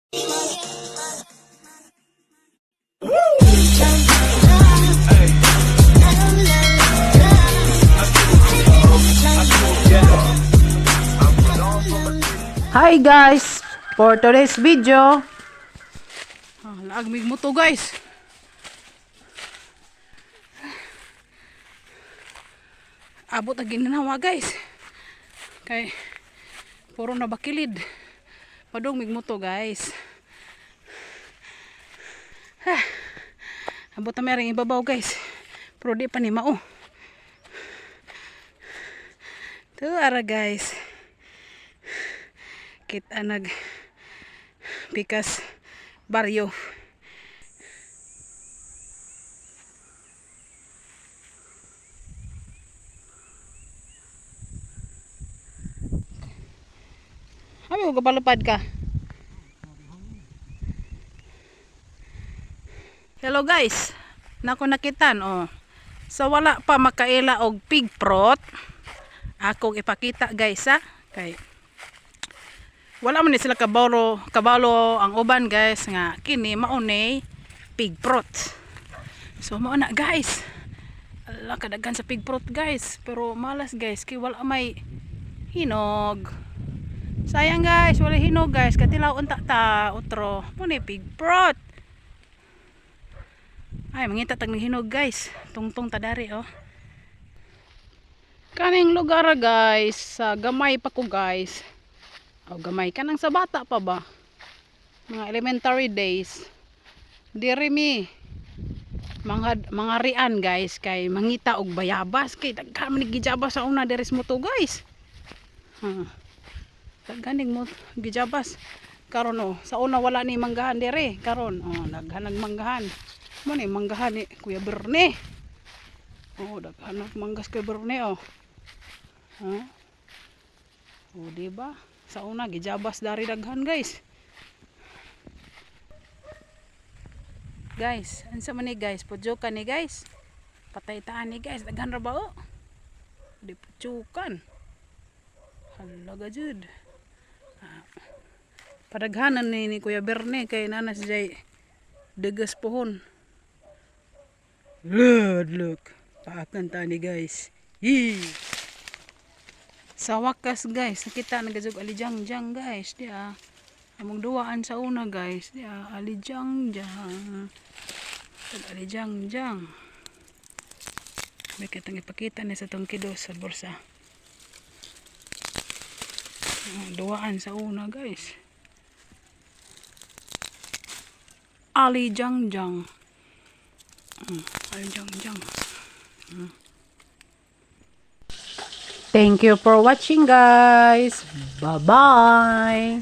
Hi guys, for today's video, laagmig mo to guys. Abot ang ginanawa guys. Kay puro na bakilid. Padong mig mo to guys. Abot na mereng ibabaw guys. Pero di pa ni mao. Ito ara guys. Kita nag pikas baryo. Abi ko kapalupad ka. Hello guys. Nako nakitan oh. So wala pa makaila og pig prot. Ako ipakita guys ha. Kay wala man ni sila kabalo ang uban guys nga kini maunay pig prot. So mao na guys. Ala kadaghan sa pig prot guys, pero malas guys kay wala may hinog. Sayang guys, wala hinog guys, katilaw unta ta utro. Mo ni pig prot. Ay mangita tag ng hinog guys. Tungtong ta dari oh. Kaning lugar guys, sa gamay pa ko guys. O gamay ka nang sa bata pa ba? Mga elementary days. Diri mi mga rian guys kay mangita og bayabas kay daghan man gijabas sa una deres mo to guys. Daghan mo gijabas. Karon oh, sa una wala ni manggahan dire. Karon oh, daghan manggahan. Mo ni manggahan ni Kuya Berne. Oh, daghan manggas kay Berne oh. Oh, di ba? Sa una gijabas dari daghan guys. Guys, ansa man ni guys, pudyokan ni guys. Patay-taan ni guys, daghan ra ba oh? Di pudyokan. Halaga jud. Padaghanan ni Kuya Berne kay nanas jay degas pohon. Look. Paakan ta ni guys. Yee. Sa wakas guys, nakita nagasog alijang-jang guys. Dia among duwaan sa una guys. Dia alijang-jang. Alijang-jang. May kitang ipakita ni sa tong kidos sa bulsa. Duwaan sa una guys. Alijang-jang. Alijang-jang. Thank you for watching guys. Bye-bye.